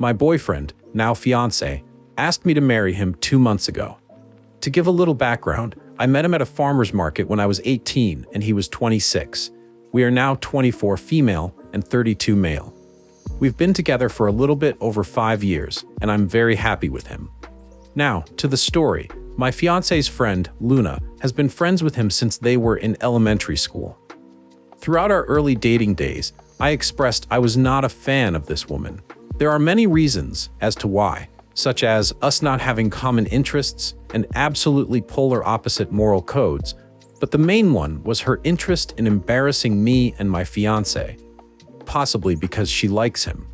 My boyfriend, now fiancé, asked me to marry him 2 months ago. To give a little background, I met him at a farmer's market when I was 18 and he was 26. We are now 24 female and 32 male. We've been together for a little bit over 5 years, and I'm very happy with him. Now, to the story. My fiancé's friend, Luna, has been friends with him since they were in elementary school. Throughout our early dating days, I expressed I was not a fan of this woman. There are many reasons as to why, such as us not having common interests and absolutely polar opposite moral codes, but the main one was her interest in embarrassing me and my fiancé, possibly because she likes him.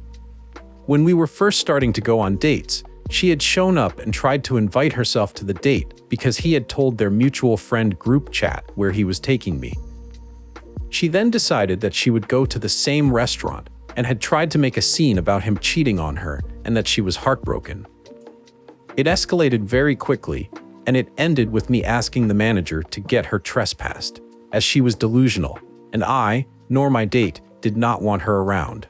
When we were first starting to go on dates, she had shown up and tried to invite herself to the date because he had told their mutual friend group chat where he was taking me. She then decided that she would go to the same restaurant and had tried to make a scene about him cheating on her and that she was heartbroken. It escalated very quickly, and it ended with me asking the manager to get her trespassed, as she was delusional, and I, nor my date, did not want her around.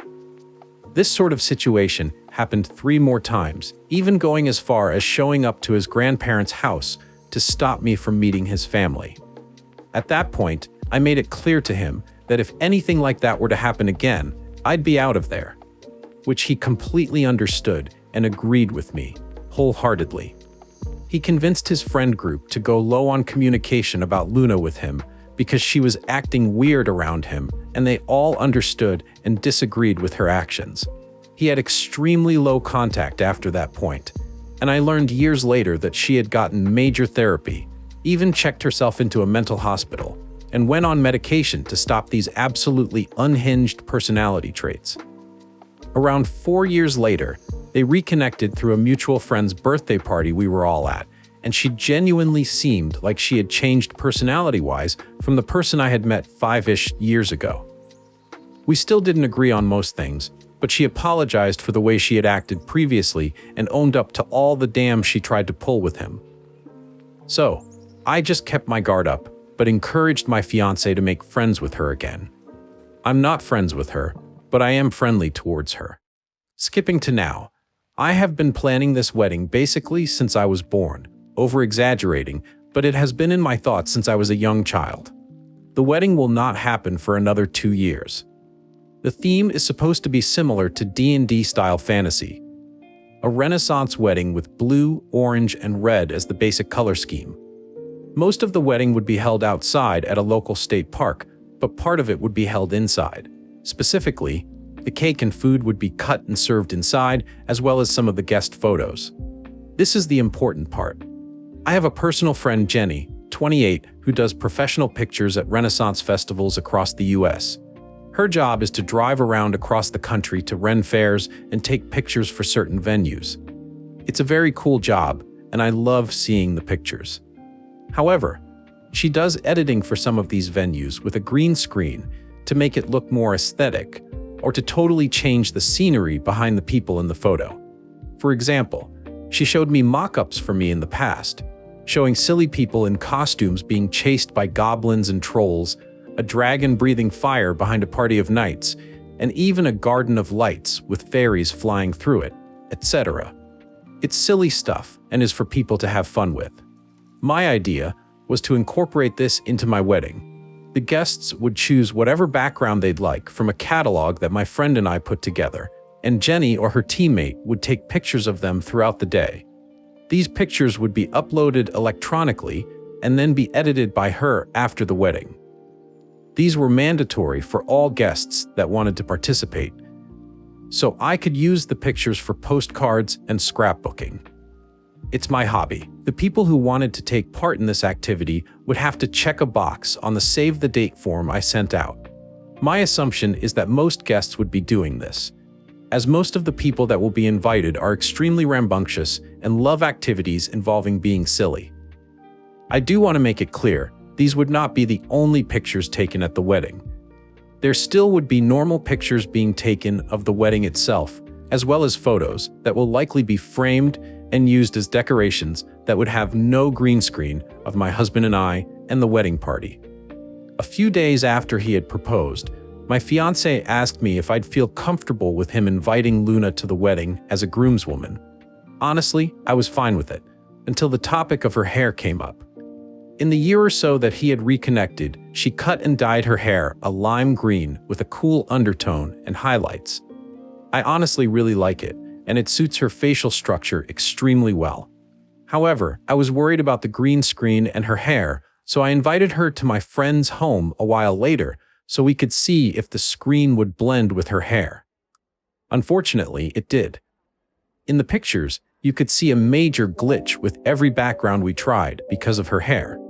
This sort of situation happened 3 more times, even going as far as showing up to his grandparents' house to stop me from meeting his family. At that point, I made it clear to him that if anything like that were to happen again, I'd be out of there, which he completely understood and agreed with me, wholeheartedly. He convinced his friend group to go low on communication about Luna with him because she was acting weird around him, and they all understood and disagreed with her actions. He had extremely low contact after that point, and I learned years later that she had gotten major therapy, even checked herself into a mental hospital, and went on medication to stop these absolutely unhinged personality traits. Around 4 years later, they reconnected through a mutual friend's birthday party we were all at, and she genuinely seemed like she had changed personality-wise from the person I had met 5-ish years ago. We still didn't agree on most things, but she apologized for the way she had acted previously and owned up to all the damn she tried to pull with him. So, I just kept my guard up, but encouraged my fiancé to make friends with her again. I'm not friends with her, but I am friendly towards her. Skipping to now, I have been planning this wedding basically since I was born, over-exaggerating, but it has been in my thoughts since I was a young child. The wedding will not happen for another 2 years. The theme is supposed to be similar to D&D style fantasy. A Renaissance wedding with blue, orange, and red as the basic color scheme. Most of the wedding would be held outside at a local state park, but part of it would be held inside. Specifically, the cake and food would be cut and served inside, as well as some of the guest photos. This is the important part. I have a personal friend, Jenny, 28, who does professional pictures at Renaissance festivals across the US. Her job is to drive around across the country to Ren fairs and take pictures for certain venues. It's a very cool job, and I love seeing the pictures. However, she does editing for some of these venues with a green screen to make it look more aesthetic, or to totally change the scenery behind the people in the photo. For example, she showed me mock-ups for me in the past, showing silly people in costumes being chased by goblins and trolls, a dragon breathing fire behind a party of knights, and even a garden of lights with fairies flying through it, etc. It's silly stuff and is for people to have fun with. My idea was to incorporate this into my wedding. The guests would choose whatever background they'd like from a catalog that my friend and I put together, and Jenny or her teammate would take pictures of them throughout the day. These pictures would be uploaded electronically and then be edited by her after the wedding. These were mandatory for all guests that wanted to participate, so I could use the pictures for postcards and scrapbooking. It's my hobby. The people who wanted to take part in this activity would have to check a box on the Save the Date form I sent out. My assumption is that most guests would be doing this, as most of the people that will be invited are extremely rambunctious and love activities involving being silly. I do want to make it clear, these would not be the only pictures taken at the wedding. There still would be normal pictures being taken of the wedding itself, as well as photos that will likely be framed and used as decorations that would have no green screen of my husband and I and the wedding party. A few days after he had proposed, My fiancé asked me if I'd feel comfortable with him inviting Luna to the wedding as a groomswoman. Honestly, I was fine with it, until the topic of her hair came up. In the year or so that he had reconnected, she cut and dyed her hair a lime green with a cool undertone and highlights. I honestly really like it, and it suits her facial structure extremely well. However, I was worried about the green screen and her hair, so I invited her to my friend's home a while later so we could see if the screen would blend with her hair. Unfortunately, it did. In the pictures, you could see a major glitch with every background we tried because of her hair.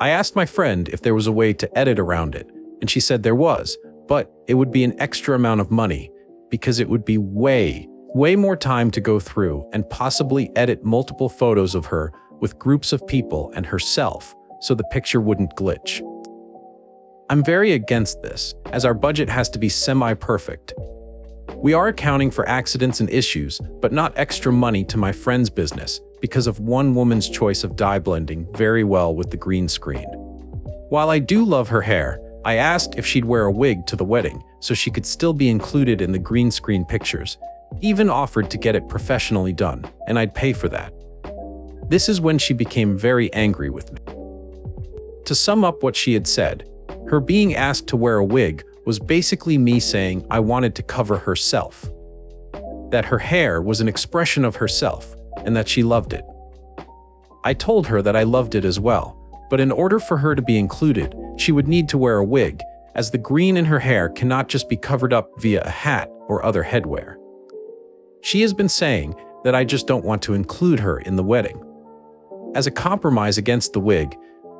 I asked my friend if there was a way to edit around it, and she said there was, but it would be an extra amount of money because it would be way more time to go through and possibly edit multiple photos of her with groups of people and herself so the picture wouldn't glitch. I'm very against this, as our budget has to be semi-perfect. We are accounting for accidents and issues, but not extra money to my friend's business because of one woman's choice of dye blending very well with the green screen. While I do love her hair, I asked if she'd wear a wig to the wedding so she could still be included in the green screen pictures, even offered to get it professionally done, and I'd pay for that. This is when she became very angry with me. To sum up what she had said, her being asked to wear a wig was basically me saying I wanted to cover herself, that her hair was an expression of herself, and that she loved it. I told her that I loved it as well, but in order for her to be included, she would need to wear a wig, as the green in her hair cannot just be covered up via a hat or other headwear. She has been saying that I just don't want to include her in the wedding. As a compromise against the wig,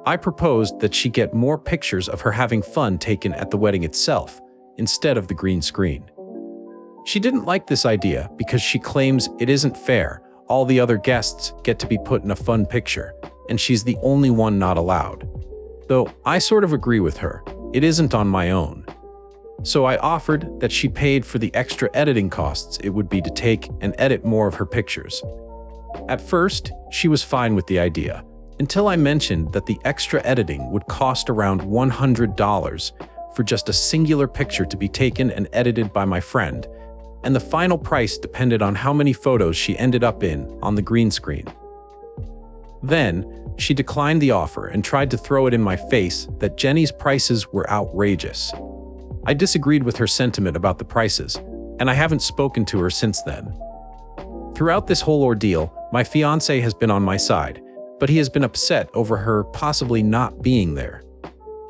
I proposed that she get more pictures of her having fun taken at the wedding itself, instead of the green screen. She didn't like this idea because she claims it isn't fair. All the other guests get to be put in a fun picture, and she's the only one not allowed. Though I sort of agree with her, it isn't on my own. So I offered that she paid for the extra editing costs it would be to take and edit more of her pictures. At first, she was fine with the idea, until I mentioned that the extra editing would cost around $100 for just a singular picture to be taken and edited by my friend, and the final price depended on how many photos she ended up in on the green screen. Then, she declined the offer and tried to throw it in my face that Jenny's prices were outrageous. I disagreed with her sentiment about the prices, and I haven't spoken to her since then. Throughout this whole ordeal, my fiancé has been on my side, but he has been upset over her possibly not being there.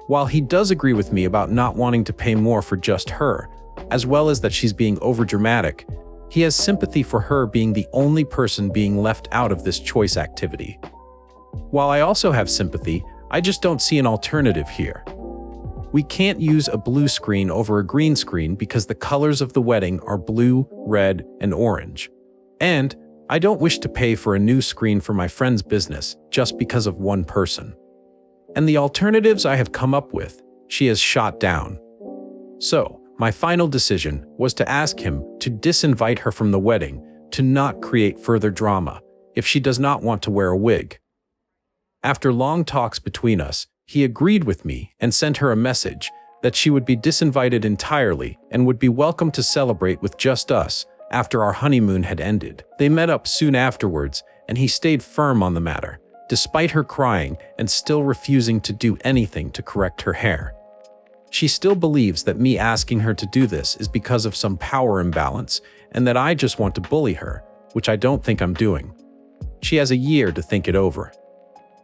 While he does agree with me about not wanting to pay more for just her, as well as that she's being overdramatic, he has sympathy for her being the only person being left out of this choice activity. While I also have sympathy, I just don't see an alternative here. We can't use a blue screen over a green screen because the colors of the wedding are blue, red, and orange. And I don't wish to pay for a new screen for my friend's business just because of one person. And the alternatives I have come up with, she has shot down. So, my final decision was to ask him to disinvite her from the wedding to not create further drama if she does not want to wear a wig. After long talks between us, he agreed with me and sent her a message that she would be disinvited entirely and would be welcome to celebrate with just us after our honeymoon had ended. They met up soon afterwards, and he stayed firm on the matter, despite her crying and still refusing to do anything to correct her hair. She still believes that me asking her to do this is because of some power imbalance and that I just want to bully her, which I don't think I'm doing. She has a year to think it over.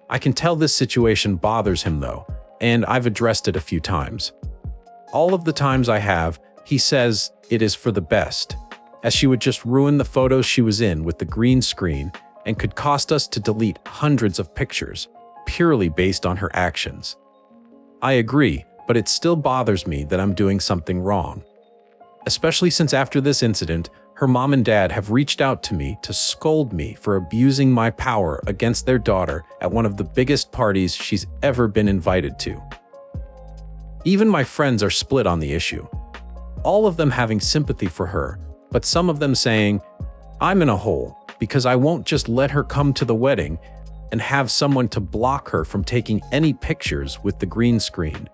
I can tell this situation bothers him though, and I've addressed it a few times. All of the times I have, he says it is for the best, as she would just ruin the photos she was in with the green screen and could cost us to delete hundreds of pictures, purely based on her actions. I agree, but it still bothers me that I'm doing something wrong. Especially since after this incident, her mom and dad have reached out to me to scold me for abusing my power against their daughter at one of the biggest parties she's ever been invited to. Even my friends are split on the issue, all of them having sympathy for her, but some of them saying, I'm in a hole because I won't just let her come to the wedding and have someone to block her from taking any pictures with the green screen.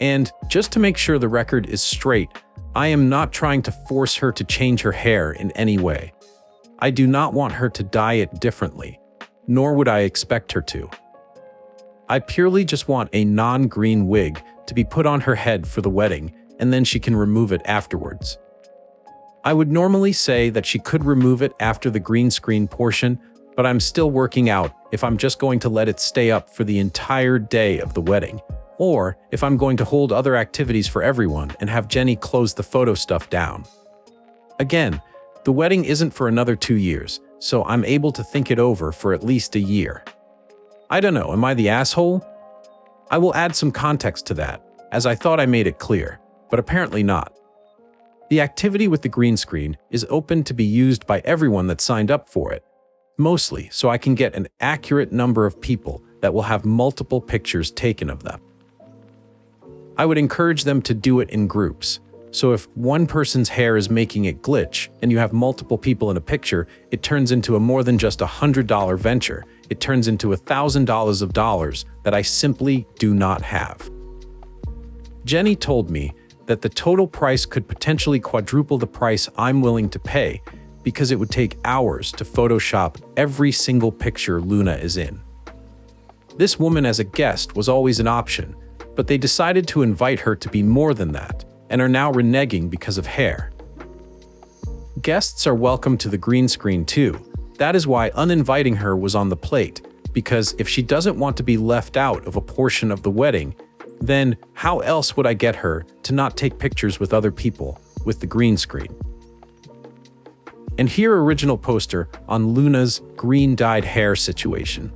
And just to make sure the record is straight, I am not trying to force her to change her hair in any way. I do not want her to dye it differently, nor would I expect her to. I purely just want a non-green wig to be put on her head for the wedding, and then she can remove it afterwards. I would normally say that she could remove it after the green screen portion, but I'm still working out if I'm just going to let it stay up for the entire day of the wedding, or if I'm going to hold other activities for everyone and have Jenny close the photo stuff down. Again, the wedding isn't for another 2 years, so I'm able to think it over for at least a year. I don't know, am I the asshole? I will add some context to that, as I thought I made it clear, but apparently not. The activity with the green screen is open to be used by everyone that signed up for it, mostly so I can get an accurate number of people that will have multiple pictures taken of them. I would encourage them to do it in groups, so if one person's hair is making it glitch and you have multiple people in a picture, it turns into a more than just $100 venture. It turns into $1,000 of dollars that I simply do not have. Jenny told me that the total price could potentially quadruple the price I'm willing to pay because it would take hours to Photoshop every single picture Luna is in. This woman as a guest was always an option, but they decided to invite her to be more than that and are now reneging because of hair. Guests are welcome to the green screen too. That is why uninviting her was on the plate, because if she doesn't want to be left out of a portion of the wedding, then how else would I get her to not take pictures with other people with the green screen? And here original poster on Luna's green dyed hair situation.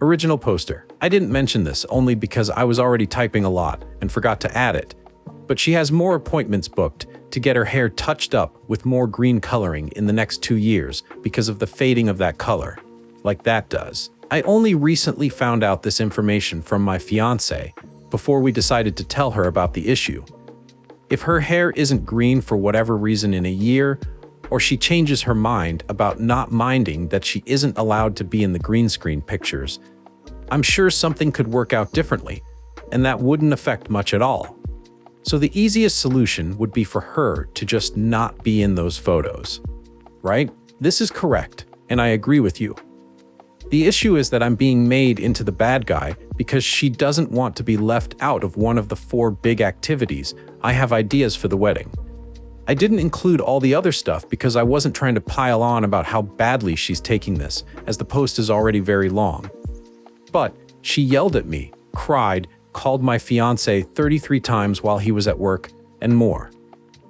Original poster. I didn't mention this only because I was already typing a lot and forgot to add it, but she has more appointments booked to get her hair touched up with more green coloring in the next 2 years because of the fading of that color, like that does. I only recently found out this information from my fiancé before we decided to tell her about the issue. If her hair isn't green for whatever reason in a year, or she changes her mind about not minding that she isn't allowed to be in the green screen pictures, I'm sure something could work out differently, and that wouldn't affect much at all. So the easiest solution would be for her to just not be in those photos, right? This is correct, and I agree with you. The issue is that I'm being made into the bad guy because she doesn't want to be left out of one of the 4 big activities I have ideas for the wedding. I didn't include all the other stuff because I wasn't trying to pile on about how badly she's taking this, as the post is already very long. But she yelled at me, cried, called my fiancé 33 times while he was at work, and more.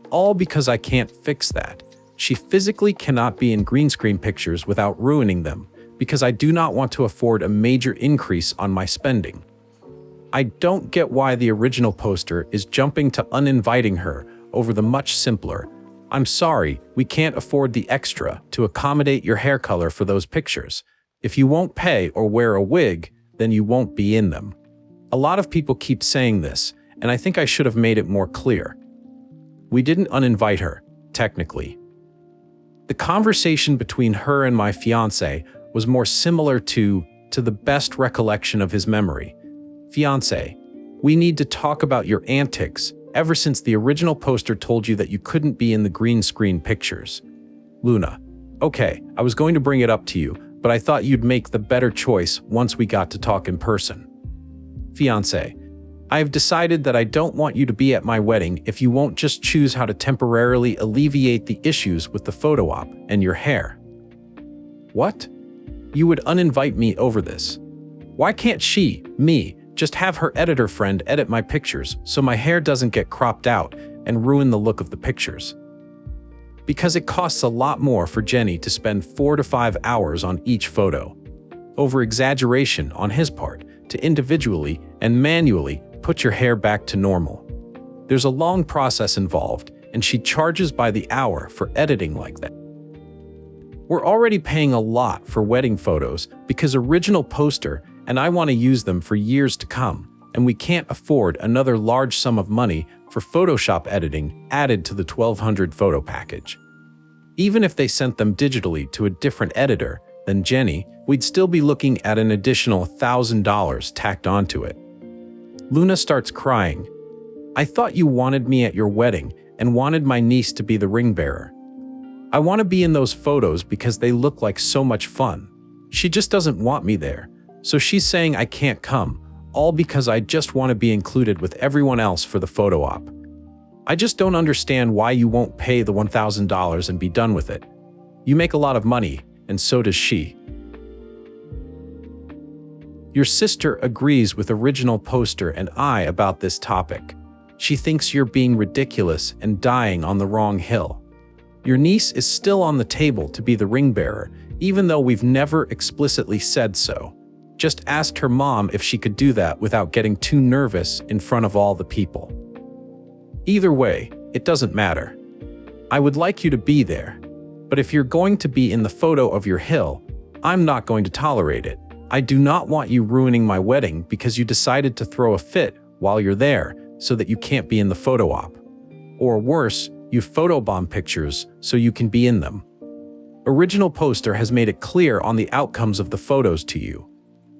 All because I can't fix that. She physically cannot be in green screen pictures without ruining them, because I do not want to afford a major increase on my spending. I don't get why the original poster is jumping to uninviting her over the much simpler, "I'm sorry, we can't afford the extra to accommodate your hair color for those pictures. If you won't pay or wear a wig, then you won't be in them." A lot of people keep saying this, and I think I should have made it more clear. We didn't uninvite her, technically. The conversation between her and my fiancé was more similar to the best recollection of his memory. "Fiancé, we need to talk about your antics ever since the original poster told you that you couldn't be in the green screen pictures." Luna: "Okay, I was going to bring it up to you, but I thought you'd make the better choice once we got to talk in person." Fiancé: "I have decided that I don't want you to be at my wedding if you won't just choose how to temporarily alleviate the issues with the photo op and your hair." What? You would uninvite me over this? Why can't me, just have her editor friend edit my pictures so my hair doesn't get cropped out and ruin the look of the pictures? Because it costs a lot more for Jenny to spend 4 to 5 hours on each photo. Over-exaggeration on his part to individually and manually put your hair back to normal. There's a long process involved, and she charges by the hour for editing like that. We're already paying a lot for wedding photos because original poster and I want to use them for years to come, and we can't afford another large sum of money for Photoshop editing added to the 1,200 photo package. Even if they sent them digitally to a different editor than Jenny, we'd still be looking at an additional $1,000 tacked onto it. Luna starts crying. I thought you wanted me at your wedding and wanted my niece to be the ring bearer. I want to be in those photos because they look like so much fun. She just doesn't want me there, so she's saying I can't come, all because I just want to be included with everyone else for the photo op. I just don't understand why you won't pay the $1,000 and be done with it. You make a lot of money, and so does she. Your sister agrees with original poster and I about this topic. She thinks you're being ridiculous and dying on the wrong hill. Your niece is still on the table to be the ring bearer, even though we've never explicitly said so. Just asked her mom if she could do that without getting too nervous in front of all the people. Either way, it doesn't matter. I would like you to be there, but if you're going to be in the photo of your hill, I'm not going to tolerate it. I do not want you ruining my wedding because you decided to throw a fit while you're there so that you can't be in the photo op. Or worse, you photobomb pictures so you can be in them. Original poster has made it clear on the outcomes of the photos to you.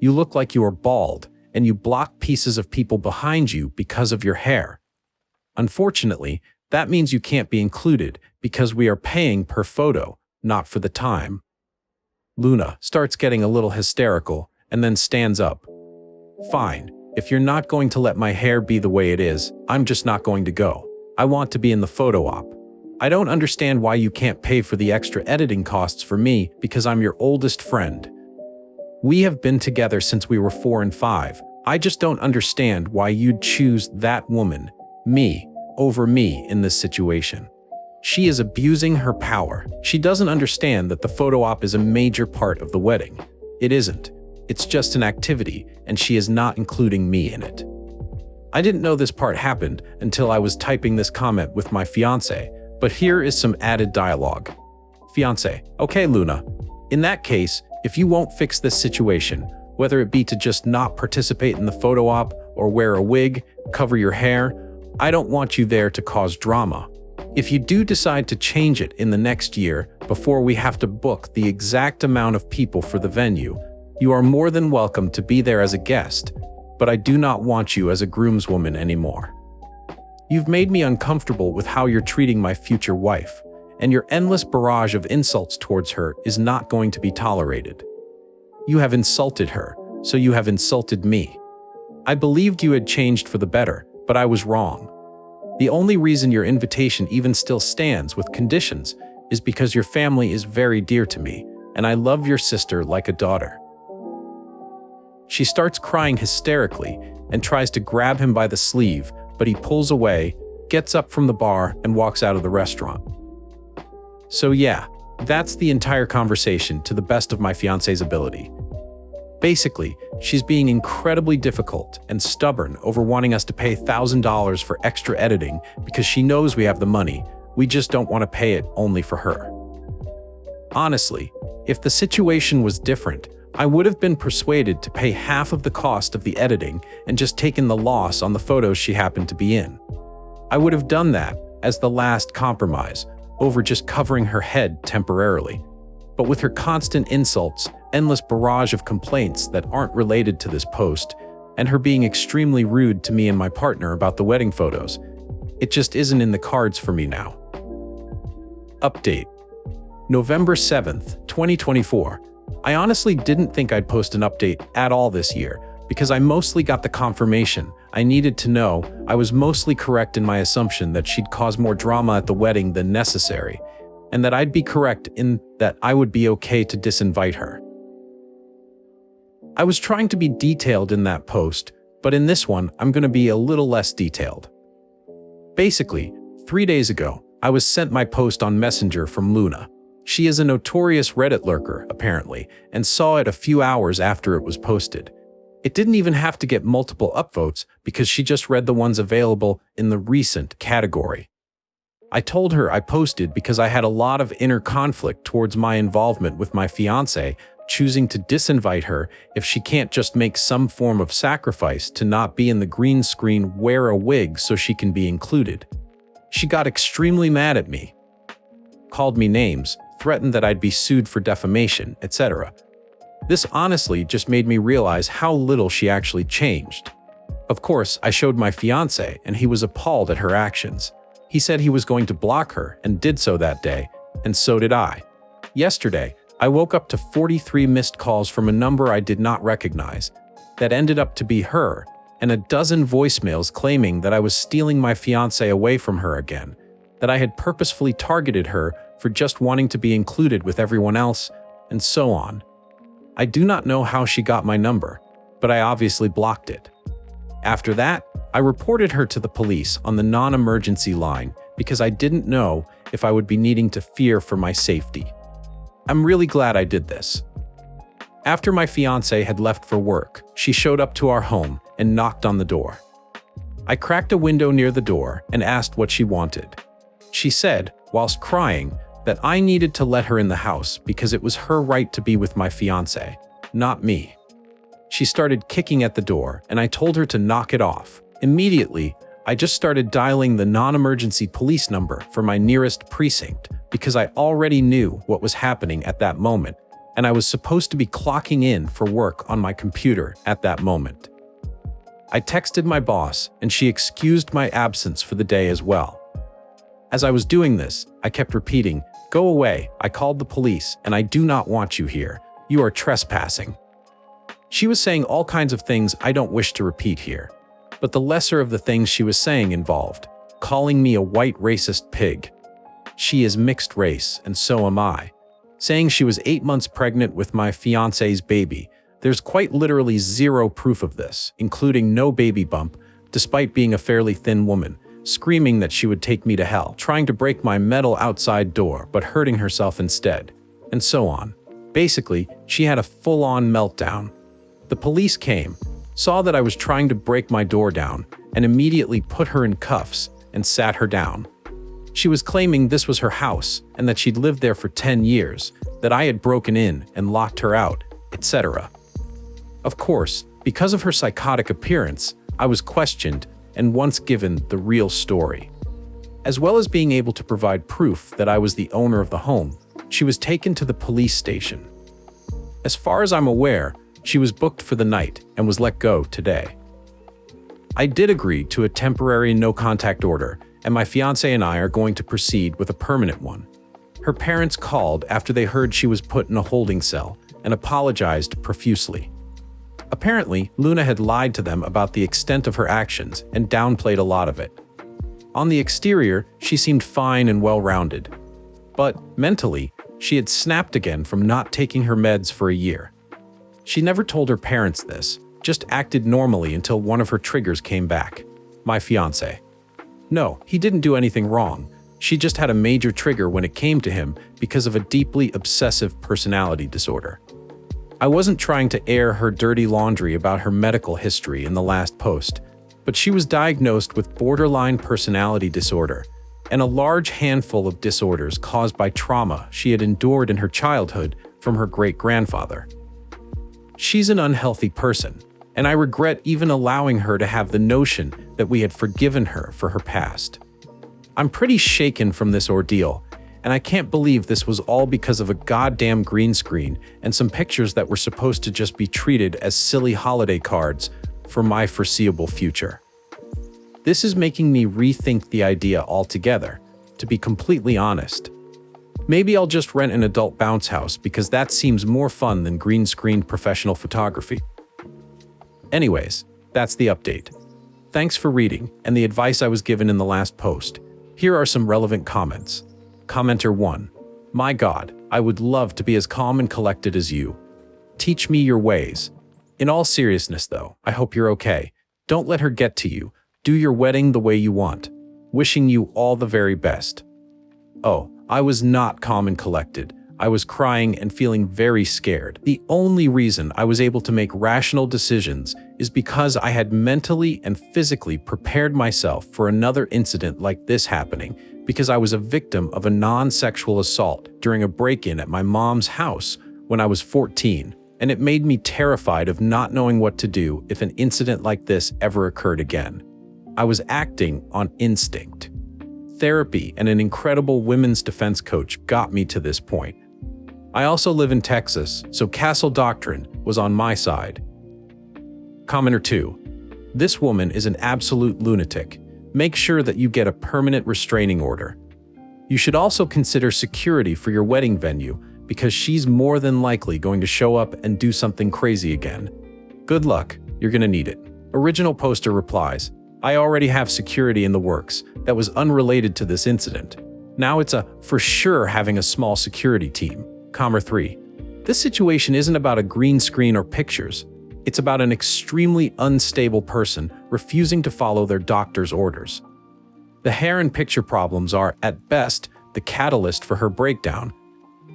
You look like you are bald, and you block pieces of people behind you because of your hair. Unfortunately, that means you can't be included because we are paying per photo, not for the time. Luna starts getting a little hysterical and then stands up. Fine, if you're not going to let my hair be the way it is, I'm just not going to go. I want to be in the photo op. I don't understand why you can't pay for the extra editing costs for me because I'm your oldest friend. We have been together since we were 4 and 5. I just don't understand why you'd choose that woman, me, over me in this situation. She is abusing her power. She doesn't understand that the photo op is a major part of the wedding. It isn't. It's just an activity, and she is not including me in it. I didn't know this part happened until I was typing this comment with my fiancé, but here is some added dialogue. Fiancé: okay, Luna. In that case, if you won't fix this situation, whether it be to just not participate in the photo op or wear a wig, cover your hair, I don't want you there to cause drama. If you do decide to change it in the next year before we have to book the exact amount of people for the venue, you are more than welcome to be there as a guest, but I do not want you as a groomswoman anymore. You've made me uncomfortable with how you're treating my future wife, and your endless barrage of insults towards her is not going to be tolerated. You have insulted her, so you have insulted me. I believed you had changed for the better, but I was wrong. The only reason your invitation even still stands with conditions is because your family is very dear to me, and I love your sister like a daughter. She starts crying hysterically and tries to grab him by the sleeve, but he pulls away, gets up from the bar, and walks out of the restaurant. So yeah, that's the entire conversation to the best of my fiancé's ability. Basically, she's being incredibly difficult and stubborn over wanting us to pay $1,000 for extra editing because she knows we have the money, we just don't want to pay it only for her. Honestly, if the situation was different, I would have been persuaded to pay half of the cost of the editing and just taken the loss on the photos she happened to be in. I would have done that as the last compromise, over just covering her head temporarily. But with her constant insults, endless barrage of complaints that aren't related to this post, and her being extremely rude to me and my partner about the wedding photos, it just isn't in the cards for me now. Update. November 7th, 2024. I honestly didn't think I'd post an update at all this year, because I mostly got the confirmation I needed to know. I was mostly correct in my assumption that she'd cause more drama at the wedding than necessary, and that I'd be correct in that I would be okay to disinvite her. I was trying to be detailed in that post, but in this one, I'm going to be a little less detailed. Basically, 3 days ago, I was sent my post on Messenger from Luna. She is a notorious Reddit lurker, apparently, and saw it a few hours after it was posted. It didn't even have to get multiple upvotes because she just read the ones available in the recent category. I told her I posted because I had a lot of inner conflict towards my involvement with my fiancé, choosing to disinvite her if she can't just make some form of sacrifice to not be in the green screen, wear a wig so she can be included. She got extremely mad at me, called me names, threatened that I'd be sued for defamation, etc. This honestly just made me realize how little she actually changed. Of course, I showed my fiancé and he was appalled at her actions. He said he was going to block her and did so that day, and so did I. Yesterday, I woke up to 43 missed calls from a number I did not recognize that ended up to be her, and a dozen voicemails claiming that I was stealing my fiancé away from her again, that I had purposefully targeted her for just wanting to be included with everyone else, and so on. I do not know how she got my number, but I obviously blocked it. After that, I reported her to the police on the non-emergency line because I didn't know if I would be needing to fear for my safety. I'm really glad I did this. After my fiancé had left for work, she showed up to our home and knocked on the door. I cracked a window near the door and asked what she wanted. She said, whilst crying, that I needed to let her in the house because it was her right to be with my fiancé, not me. She started kicking at the door and I told her to knock it off. Immediately, I just started dialing the non-emergency police number for my nearest precinct because I already knew what was happening at that moment, and I was supposed to be clocking in for work on my computer at that moment. I texted my boss and she excused my absence for the day as well. As I was doing this, I kept repeating, "Go away, I called the police and I do not want you here. You are trespassing." She was saying all kinds of things I don't wish to repeat here, but the lesser of the things she was saying involved calling me a white racist pig. She is mixed race and so am I. Saying she was 8 months pregnant with my fiancé's baby. There's quite literally zero proof of this, including no baby bump, despite being a fairly thin woman, screaming that she would take me to hell, trying to break my metal outside door but hurting herself instead, and so on. Basically, she had a full-on meltdown. The police came, saw that I was trying to break my door down, and immediately put her in cuffs and sat her down. She was claiming this was her house and that she'd lived there for 10 years, that I had broken in and locked her out, etc. Of course, because of her psychotic appearance, I was questioned and once given the real story. As well as being able to provide proof that I was the owner of the home, she was taken to the police station. As far as I'm aware, she was booked for the night and was let go today. I did agree to a temporary no-contact order, and my fiancé and I are going to proceed with a permanent one. Her parents called after they heard she was put in a holding cell and apologized profusely. Apparently, Luna had lied to them about the extent of her actions and downplayed a lot of it. On the exterior, she seemed fine and well-rounded. But mentally, she had snapped again from not taking her meds for a year. She never told her parents this, just acted normally until one of her triggers came back. My fiancé. No, he didn't do anything wrong. She just had a major trigger when it came to him because of a deeply obsessive personality disorder. I wasn't trying to air her dirty laundry about her medical history in the last post, but she was diagnosed with borderline personality disorder and a large handful of disorders caused by trauma she had endured in her childhood from her great-grandfather. She's an unhealthy person, and I regret even allowing her to have the notion that we had forgiven her for her past. I'm pretty shaken from this ordeal, and I can't believe this was all because of a goddamn green screen and some pictures that were supposed to just be treated as silly holiday cards for my foreseeable future. This is making me rethink the idea altogether, to be completely honest. Maybe I'll just rent an adult bounce house because that seems more fun than green screen professional photography. Anyways, that's the update. Thanks for reading and the advice I was given in the last post. Here are some relevant comments. Commenter 1. My God, I would love to be as calm and collected as you. Teach me your ways. In all seriousness though, I hope you're okay. Don't let her get to you. Do your wedding the way you want. Wishing you all the very best. Oh, I was not calm and collected. I was crying and feeling very scared. The only reason I was able to make rational decisions is because I had mentally and physically prepared myself for another incident like this happening, because I was a victim of a non-sexual assault during a break-in at my mom's house when I was 14, and it made me terrified of not knowing what to do if an incident like this ever occurred again. I was acting on instinct. Therapy and an incredible women's defense coach got me to this point. I also live in Texas, so Castle Doctrine was on my side. Commenter 2. This woman is an absolute lunatic. Make sure that you get a permanent restraining order. You should also consider security for your wedding venue because she's more than likely going to show up and do something crazy again. Good luck, you're gonna need it. Original poster replies, I already have security in the works that was unrelated to this incident. Now it's a for sure having a small security team. 3. This situation isn't about a green screen or pictures. It's about an extremely unstable person refusing to follow their doctor's orders. The hair and picture problems are, at best, the catalyst for her breakdown,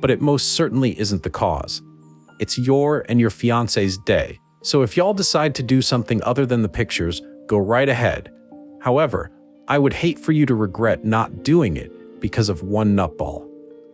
but it most certainly isn't the cause. It's your and your fiancé's day, so if y'all decide to do something other than the pictures, go right ahead. However, I would hate for you to regret not doing it because of one nutball.